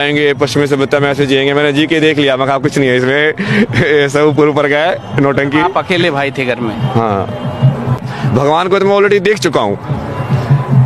आएंगे पश्चिमी सभ्यता में ऐसे जिएंगे। मैंने जी के देख लिया, मैं कहा कुछ नहीं है इसमें, सब ऊपर गया है नौटंकी। आप अकेले भाई थे घर में? हाँ, भगवान को तो मैं ऑलरेडी देख चुका हूँ।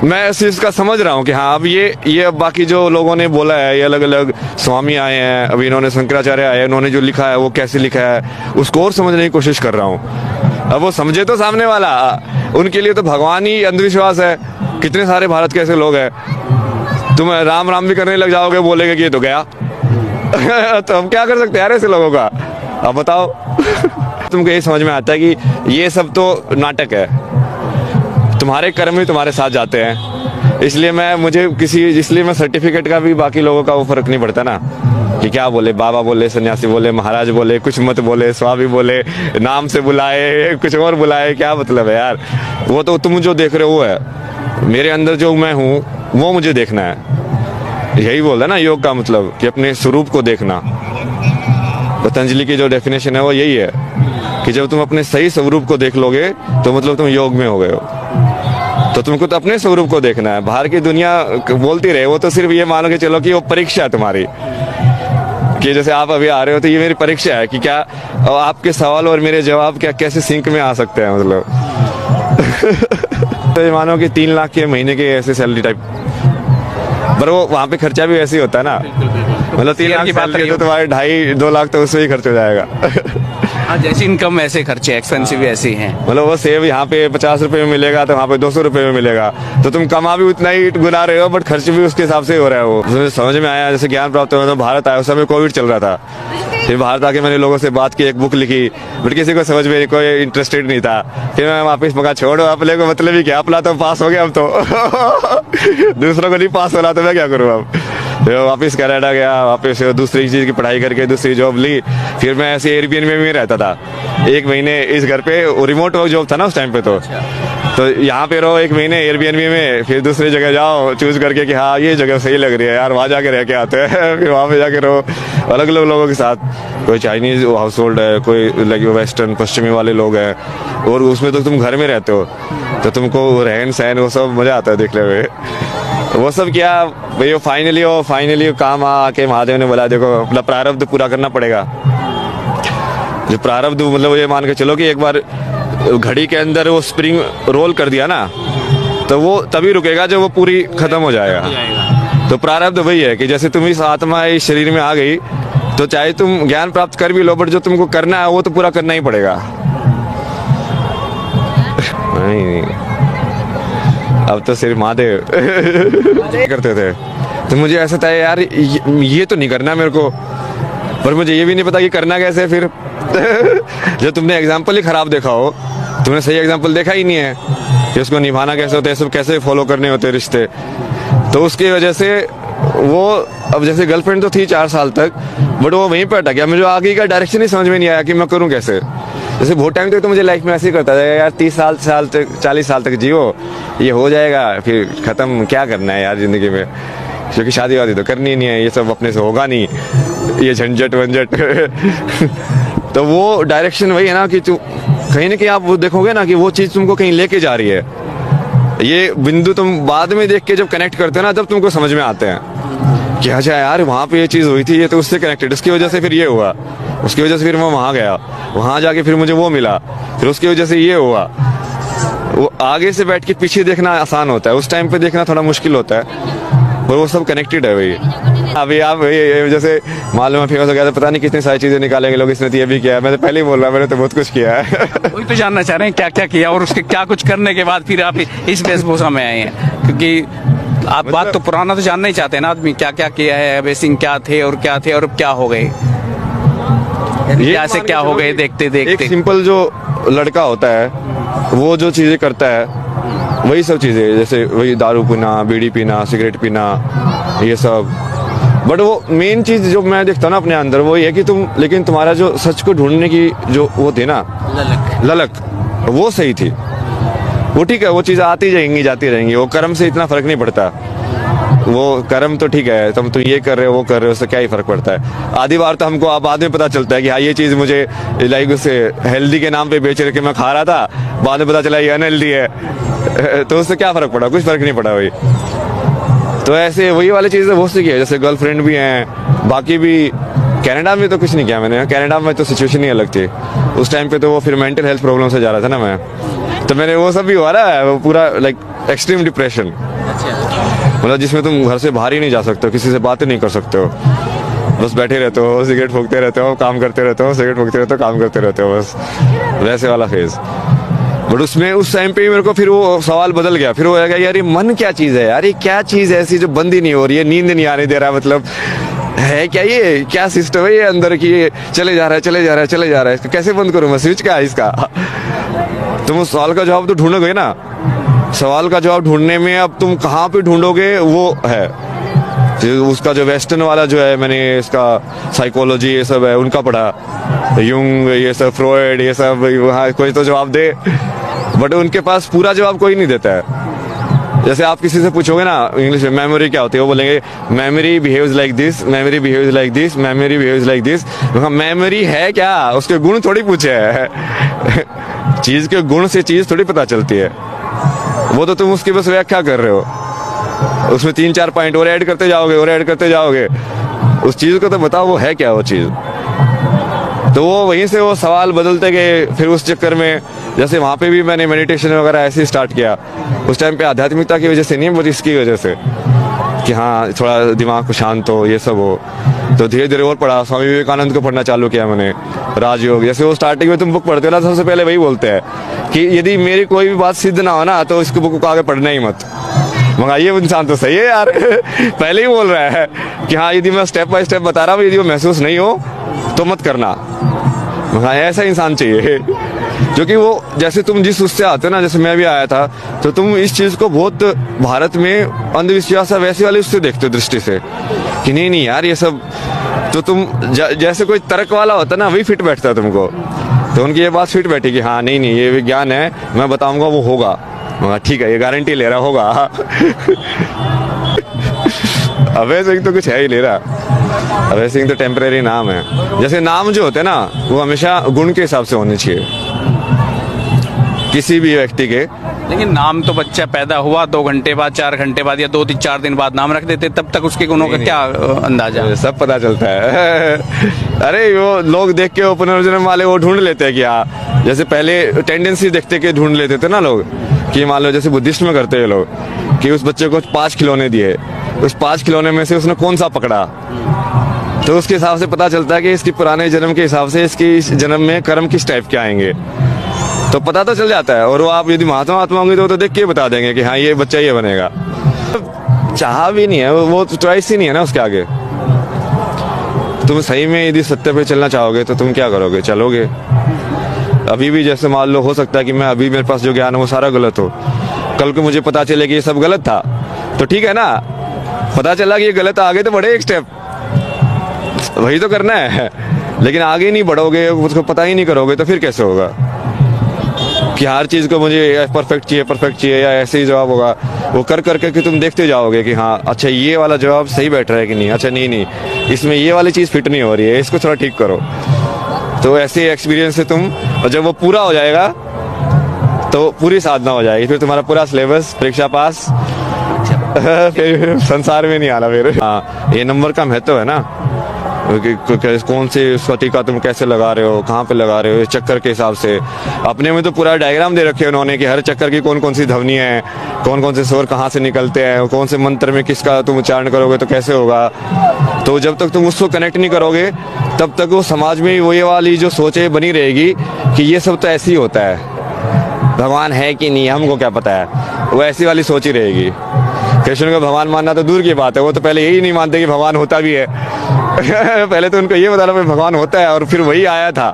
मैं इस चीज का समझ रहा हूँ कि हाँ अब ये अब बाकी जो लोगों ने बोला है, ये अलग अलग स्वामी आए हैं, अभी इन्होंने शंकराचार्य आए, इन्होंने जो लिखा है वो कैसे लिखा है उसको और समझने की कोशिश कर रहा हूँ। अब वो समझे तो सामने वाला, उनके लिए तो भगवान ही अंधविश्वास है। कितने सारे भारत के ऐसे लोग हैं, तुम राम राम भी करने लग जाओगे, बोलेगे कि ये तो गया। तो हम क्या कर सकते हैं यार ऐसे लोगों का, अब बताओ। तुमको ये समझ में आता है कि ये सब तो नाटक है, तुम्हारे कर्म ही तुम्हारे साथ जाते हैं। इसलिए मैं सर्टिफिकेट का भी बाकी लोगों का वो फर्क नहीं पड़ता ना, कि क्या बोले, बाबा बोले, सन्यासी बोले, महाराज बोले, कुछ मत बोले, स्वामी बोले, नाम से बुलाए, कुछ और बुलाए, क्या मतलब है यार। वो तो तुम जो देख रहे हो वो है, मेरे अंदर जो मैं हूँ वो मुझे देखना है। यही बोल रहा ना योग का मतलब, कि अपने स्वरूप को देखना। पतंजलि की जो डेफिनेशन है वो यही है कि जब तुम अपने सही स्वरूप को देख लोगे तो मतलब तुम योग में हो गए हो। तो तुमको तो अपने स्वरूप को देखना है। बाहर की दुनिया बोलती रहे, वो तो सिर्फ ये मानो कि चलो कि वो परीक्षा है तुम्हारी, कि जैसे आप अभी आ रहे हो तो ये मेरी परीक्षा है कि क्या आपके सवाल और मेरे जवाब क्या कैसे सिंक में आ सकते हैं, मतलब। तो ये मानो कि 3 लाख के महीने के ऐसे सैलरी टाइप, पर वो वहाँ पे खर्चा भी वैसे ही होता है ना। मतलब 3 लाख की बात है तो तुम्हारे 2.5-2 लाख तो उससे ही खर्च हो जाएगा। हाँ, जैसी इनकम वैसे खर्चे, एक्सपेंसिव भी ऐसे ही हैं। मतलब वो सेब यहाँ पे 50 रुपए में मिलेगा तो वहाँ पे 200 रुपए में मिलेगा, तो तुम कमा भी उतना ही गुना रहे हो, बट खर्च भी उसके हिसाब से हो रहा है। वो मुझे समझ में आया, जैसे ज्ञान प्राप्त हुआ तो भारत आया, उस समय कोविड चल रहा था। फिर भारत आके मैंने लोगों से बात की, एक बुक लिखी, बट किसी को समझ में कोई इंटरेस्टेड नहीं था। फिर मैं वापस मगा छोड़ो, अपने को मतलब ही क्या, अपना तो पास हो गया हम तो। दूसरों को नहीं पास हो रहा तो मैं क्या करूँ अब। फिर वापस कनाडा गया, वापस दूसरी चीज़ की पढ़ाई करके दूसरी जॉब ली। फिर मैं ऐसे एयरबीएनबी में रहता था 1 महीने इस घर पे, रिमोट वर्क जॉब था ना उस टाइम पे, तो यहाँ पे रहो 1 महीने एयरबीएनबी में, फिर दूसरी जगह जाओ चूज करके कि हाँ ये जगह सही लग रही है यार, वहाँ जाके रह के आते हैं। फिर वहाँ पे जाके रहो अलग अलग लोगों के साथ, कोई चाइनीज हाउस होल्ड है, कोई लाइक वेस्टर्न पश्चिमी वाले लोग हैं, और उसमें तो तुम घर में रहते हो तो तुमको रहन सहन वो सब मजा आता है देखने में। वो सब क्या भाई, फाइनली काम आके महादेव ने बोला देखो अपना प्रारब्ध पूरा करना पड़ेगा। जो प्रारब्ध मतलब ये मान के चलो कि एक बार घड़ी के अंदर वो स्प्रिंग रोल कर दिया ना, तो वो तभी रुकेगा जब वो पूरी खत्म हो जाएगा। तो प्रारब्ध वही है कि जैसे तुम इस आत्मा इस शरीर में आ गई, तो चाहे तुम ज्ञान प्राप्त कर भी लो, बट जो तुमको करना है वो तो पूरा करना ही पड़ेगा। नहीं, अब तो सिर्फ महादेव करते थे, तो मुझे ऐसा था यार ये तो नहीं करना मेरे को, पर मुझे ये भी नहीं पता कि करना कैसे। फिर जब तुमने एग्जाम्पल ही खराब देखा हो, तुमने सही एग्जाम्पल देखा ही नहीं है कि उसको निभाना कैसे होता है, सब कैसे फॉलो करने होते हैं रिश्ते, तो उसकी वजह से वो अब जैसे गर्लफ्रेंड तो थी 4 साल तक, बट वो वहीं पर अटक गया। मुझे आगे का डायरेक्शन ही समझ में नहीं आया कि मैं करूँ कैसे। जैसे बहुत टाइम तक तो मुझे लाइफ में ऐसे ही करता था यार, 30 साल तक 40 साल तक जियो, ये हो जाएगा फिर खत्म, क्या करना है यार जिंदगी में, क्योंकि शादी वादी तो करनी नहीं है, ये सब अपने से होगा नहीं, ये झंझट वंझट। तो वो डायरेक्शन वही है ना कि तू कहीं ना कहीं आप वो देखोगे ना कि वो चीज़ तुमको कहीं लेके जा रही है। ये बिंदु तुम बाद में देख के जब कनेक्ट करते हो ना, तब तुमको समझ में आते हैं कि अच्छा यार वहाँ पे ये चीज़ हुई थी, ये तो उससे कनेक्टेड, उसकी वजह से फिर ये हुआ, उसकी वजह से फिर मैं वहाँ गया, वहाँ जाके फिर मुझे वो मिला, फिर उसकी वजह से ये हुआ। वो आगे से बैठ के पीछे देखना आसान होता है, उस टाइम पे देखना थोड़ा मुश्किल होता है, पर वो सब कनेक्टेड है भाई। अभी आप जैसे मालूम है फेमस हो गया तो पता नहीं कितनी सारी चीजें निकालेंगे लोग, इसने तो ये भी किया है, मैं तो पहले ही बोल रहा, मैंने तो बहुत कुछ किया है। वही तो जानना चाह रहे हैं क्या क्या किया, और उसके क्या कुछ करने के बाद फिर आप इस वेशभूषा में आए हैं, क्योंकि आप बात तो पुराना तो जानना ही चाहते हैं ना आदमी, क्या क्या किया है, अभय सिंह क्या थे और अब क्या हो गए, क्या से क्या हो गए देखते देखते। एक सिंपल जो लड़का होता है वो जो चीजें करता है वही सब चीजें, जैसे वही दारू पीना, बीड़ी पीना, सिगरेट पीना, ये सब। बट वो मेन चीज जो मैं देखता हूँ ना अपने अंदर, वो ये है कि लेकिन तुम्हारा जो सच को ढूंढने की जो वो थी ना ललक, वो सही थी। वो ठीक है, वो चीज़ आती जाएंगी जाती रहेंगी, वो कर्म से इतना फर्क नहीं पड़ता। वो कर्म तो ठीक है, तुम तो ये कर रहे हो वो कर रहे हो, उससे क्या ही फर्क पड़ता है। आधी बार तो हमको बाद में पता चलता है कि हाँ ये चीज़ मुझे लाइक उससे हेल्दी के नाम पे बेच रहे कि मैं खा रहा था, बाद में पता चला ये अनहेल्दी है। तो उससे क्या फर्क पड़ा, कुछ फर्क नहीं पड़ा भाई। तो ऐसे वही वाली चीज़ें बहुत सी की है, जैसे गर्लफ्रेंड भी हैं, बाकी भी। कनाडा में तो कुछ नहीं किया मैंने, कनाडा में तो सिचुएशन ही अलग थी उस टाइम पे, तो वो फिर मेंटल हेल्थ प्रॉब्लम से जा रहा था ना मैं, तो मैंने वो सब भी हुआ ना, वो पूरा लाइक एक्सट्रीम डिप्रेशन, मतलब जिसमें तुम घर से बाहर ही नहीं जा सकते हो, किसी से बातें नहीं कर सकते हो, बस बैठे रहते हो, सिगरेट फूकते रहते हो, काम करते रहते हो, सिगरेट फूकते रहते हो, काम करते रहते हो, बस वैसे वाला फेज। बट उसमें उस टाइम पे मेरे को फिर वो सवाल बदल गया, फिर वो लगा यार ये मन क्या चीज़ है यार, ये क्या चीज़ है ऐसी जो बंद ही नहीं हो रही है, नींद नहीं आने दे रहा, मतलब है क्या, ये क्या सिस्टम है ये अंदर की, ये चले जा रहा है चले जा रहा है चले जा रहा है, इसको कैसे बंद करूँ मैं, स्विच क्या है इसका। तुम उस सवाल का जवाब तो ढूंढोगे ना, सवाल का जवाब ढूंढने में अब तुम कहाँ पे ढूंढोगे वो है, उसका जो वेस्टर्न वाला जो है, मैंने इसका साइकोलॉजी ये सब है उनका पढ़ा, यूंग ये सब, फ्रॉयड ये सब, वहाँ कोई तो जवाब दे, बट उनके पास पूरा जवाब कोई नहीं देता है। जैसे आप किसी से पूछोगे ना इंग्लिश में मेमोरी क्या होती है, वो बोलेंगे memory behaves like this, memory behaves like this, memory behaves like this. Memory है क्या, उसके गुण थोड़ी पूछे है चीज के गुण से चीज थोड़ी पता चलती है, वो तो तुम उसकी बस व्याख्या कर रहे हो, उसमें 3-4 पॉइंट और ऐड करते जाओगे और ऐड करते जाओगे, उस चीज को तो बताओ वो है क्या वो चीज। तो वो वहीं से वो सवाल बदलते गए, फिर उस चक्कर में जैसे वहाँ पे भी मैंने मेडिटेशन वगैरह ऐसे ही स्टार्ट किया, उस टाइम पे आध्यात्मिकता की वजह से नहीं, बट इसकी वजह से कि हाँ थोड़ा दिमाग को शांत हो, ये सब हो, तो धीरे धीरे और पढ़ा, स्वामी विवेकानंद को पढ़ना चालू किया मैंने, राजयोग। जैसे वो स्टार्टिंग में तुम बुक पढ़ते हो ना, सबसे पहले वही बोलते हैं कि यदि मेरी कोई भी बात सिद्ध ना हो ना, तो इसको बुक को आगे पढ़ना ही मत। मगर ये इंसान तो सही है यार पहले ही बोल रहा है कि हाँ यदि मैं स्टेप बाय स्टेप बता रहा हूँ, यदि वो महसूस नहीं हो तो मत करना। हाँ ऐसा इंसान चाहिए, क्योंकि वो जैसे तुम जिस उससे आते हो ना, जैसे मैं भी आया था, तो तुम इस चीज को बहुत भारत में अंधविश्वास है वैसे वाले उससे देखते हो दृष्टि से कि नहीं नहीं यार ये सब, तो तुम जैसे कोई तर्क वाला होता है ना, वही फिट बैठता है तुमको, तो उनकी ये बात फिट बैठी कि हाँ नहीं नहीं ये विज्ञान है, मैं बताऊंगा वो होगा, ठीक है ये गारंटी ले रहा होगा अभय सिंह तो कुछ है ही ले रहा, अभय सिंह तो टेम्परेरी नाम है। जैसे नाम जो होते हैं ना, वो हमेशा गुण के हिसाब से होने चाहिए किसी भी व्यक्ति के। लेकिन नाम तो बच्चा पैदा हुआ 2 घंटे बाद, 4 घंटे बाद या 2-4 दिन बाद नाम रख देते, तब तक उसके गुणों का क्या अंदाजा, सब पता चलता है अरे वो लोग देख के पुनर्जन्म वाले वो ढूंढ लेते हैं कि हाँ, जैसे पहले टेंडेंसी देखते के ढूंढ लेते थे ना लोग, कि मान लो जैसे बुद्धिस्ट में करते हैं लोग कि उस बच्चे को 5 खिलौने दिए, उस 5 खिलौने में से उसने कौन सा पकड़ा, तो उसके हिसाब से पता चलता है कि इसकी पुराने जन्म के हिसाब से इसकी इस जन्म में कर्म किस टाइप के आएंगे, तो पता तो चल जाता है। और वो आप यदि महात्मा होंगे तो देख के बता देंगे कि हाँ ये बच्चा ये बनेगा। चाह भी नहीं है, वो चॉइस ही नहीं है ना उसके आगे। तुम सही में यदि सत्य पे चलना चाहोगे तो तुम क्या करोगे, चलोगे। अभी भी जैसे मान लो हो सकता है कि मैं अभी मेरे पास जो ज्ञान है वो सारा गलत हो, कल को मुझे पता चले कि ये सब गलत था, तो ठीक है ना, पता चला कि ये गलत, आगे तो बढ़े एक स्टेप, वही तो करना है। लेकिन आगे नहीं बढ़ोगे, उसको पता ही नहीं करोगे, तो फिर कैसे होगा कि हर चीज को मुझे परफेक्ट चाहिए या ऐसे ही जवाब होगा। वो कर करके कि तुम देखते जाओगे कि हाँ अच्छा ये वाला जवाब सही बैठ रहा है कि नहीं, अच्छा नहीं इसमें ये वाली चीज फिट नहीं हो रही है, इसको थोड़ा ठीक करो। तो ऐसे एक्सपीरियंस से तुम, और जब वो पूरा हो जाएगा तो पूरी साधना हो जाएगी, फिर तुम्हारा पूरा सिलेबस, परीक्षा पास फिर संसार में नहीं आना फिर। हाँ ये नंबर का महत्व है ना, कौन से उसका टीका तुम कैसे लगा रहे हो, कहाँ पे लगा रहे हो, चक्कर के हिसाब से। अपने में तो पूरा डायग्राम दे रखे हैं उन्होंने कि हर चक्कर की कौन कौन सी ध्वनि है, कौन कौन से स्वर कहाँ से निकलते हैं, कौन से मंत्र में किसका तुम उच्चारण करोगे तो कैसे होगा। तो जब तक तुम उसको कनेक्ट नहीं करोगे तब तक वो समाज में वो ये वाली जो सोचें बनी रहेगी कि ये सब तो ऐसे ही होता है, भगवान है कि नहीं हमको क्या पता है, वो ऐसी वाली सोच ही रहेगी। कृष्ण को भगवान मानना तो दूर की बात है, वो तो पहले यही नहीं मानते कि भगवान होता भी है पहले तो उनको ये बताना भाई भगवान होता है और फिर वही आया था,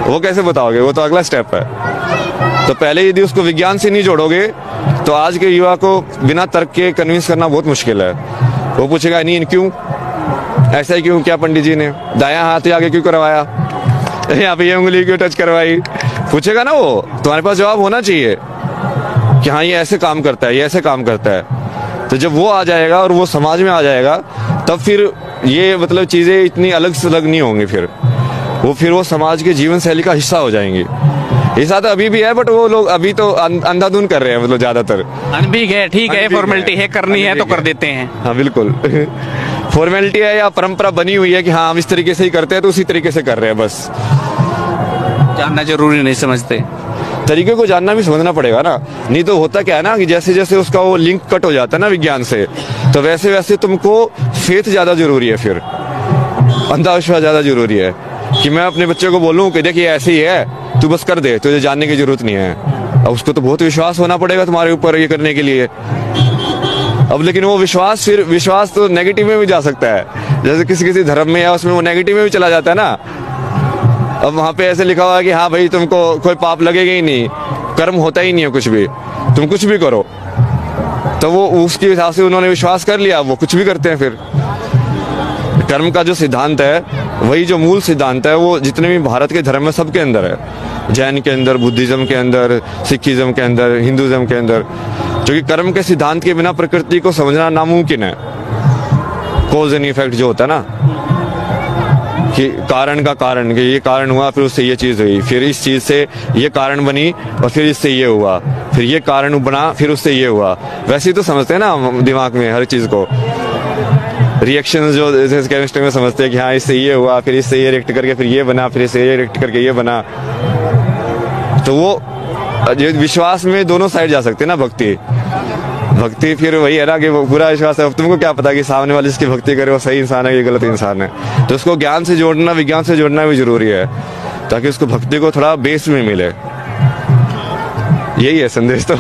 वो कैसे बताओगे, वो तो अगला स्टेप है। तो पहले यदि उसको विज्ञान से नहीं जोड़ोगे तो आज के युवा को बिना तर्क के कन्विंस करना बहुत मुश्किल है। वो पूछेगा नहीं क्यों ऐसा ही क्यों, क्या पंडित जी ने दायां हाथ आगे क्यों करवाया, यहाँ पे ये उंगली क्यों टच करवाई, पूछेगा ना। वो तुम्हारे पास जवाब होना चाहिए कि हाँ ये ऐसे काम करता है, ये ऐसे काम करता है। तो जब वो आ जाएगा और वो समाज में आ जाएगा तब फिर ये मतलब चीजें इतनी अलग से अलग नहीं होंगी, फिर वो समाज के जीवन शैली का हिस्सा हो जाएंगी। ऐसा तो अभी भी है, बट वो लोग अभी तो अंधाधुन कर रहे हैं, मतलब ज्यादातर। अनभिज्ञ है, ठीक है, फॉर्मेलिटी है, करनी है तो कर देते हैं। हाँ बिल्कुल। फॉर्मेलिटी है या परंपरा बनी हुई है कि हाँ हम इस तरीके से ही करते हैं, तो उसी तरीके से कर रहे हैं बस। जानना जरूरी नहीं समझते। तरीके को जानना भी समझना पड़ेगा ना, नहीं तो होता क्या है ना कि जैसे जैसे उसका वो लिंक कट हो जाता है ना विज्ञान से, तो वैसे वैसे तुमको फेथ ज्यादा जरूरी है, फिर अंधविश्वास ज्यादा जरूरी है। कि मैं अपने बच्चे को बोलूं कि देखिए ऐसे ही है, तू बस कर दे, तुझे जानने की जरूरत नहीं है। अब उसको तो बहुत विश्वास होना पड़ेगा तुम्हारे ऊपर ये करने के लिए। अब लेकिन वो विश्वास, फिर विश्वास तो नेगेटिव में भी जा सकता है, जैसे किसी किसी धर्म में या उसमें वो नेगेटिव में भी चला जाता है ना। अब वहां पे ऐसे लिखा हुआ है कि हाँ भाई तुमको कोई पाप लगेगा ही नहीं, कर्म होता ही नहीं है कुछ भी, तुम कुछ भी करो, तो वो उसके हिसाब से उन्होंने विश्वास कर लिया, वो कुछ भी करते हैं। फिर कर्म का जो सिद्धांत है, वही जो मूल सिद्धांत है, वो जितने भी भारत के धर्म में सबके अंदर है। जैन के अंदर, बुद्धिज्म के अंदर, सिखिज्म के अंदर, हिंदुज्म के अंदर, क्योंकि कर्म के सिद्धांत के बिना प्रकृति को समझना नामुमकिन है। कॉज एंड इफेक्ट जो होता है ना, कि कारण का कारण, कि ये कारण हुआ फिर उससे ये चीज हुई, फिर इस चीज से ये कारण बनी और फिर इससे ये हुआ, फिर ये कारण बना फिर उससे ये हुआ। वैसे ही तो समझते हैं ना दिमाग में हर चीज को, रिएक्शन जो जैसे केमिस्ट्री में समझते हैं कि हाँ इससे ये हुआ, फिर इससे ये रिएक्ट करके फिर ये बना, फिर इससे ये रिएक्ट करके ये बना। तो वो विश्वास में दोनों साइड जा सकते हैं ना। भक्ति फिर वही है ना कि वो पूरा विश्वास है। अब तुमको क्या पता कि सामने वाले जिसकी भक्ति करे वो सही इंसान है कि गलत इंसान है, तो उसको ज्ञान से जोड़ना, विज्ञान से जोड़ना भी जरूरी है, ताकि उसको भक्ति को थोड़ा बेस में मिले। यही है संदेश तो।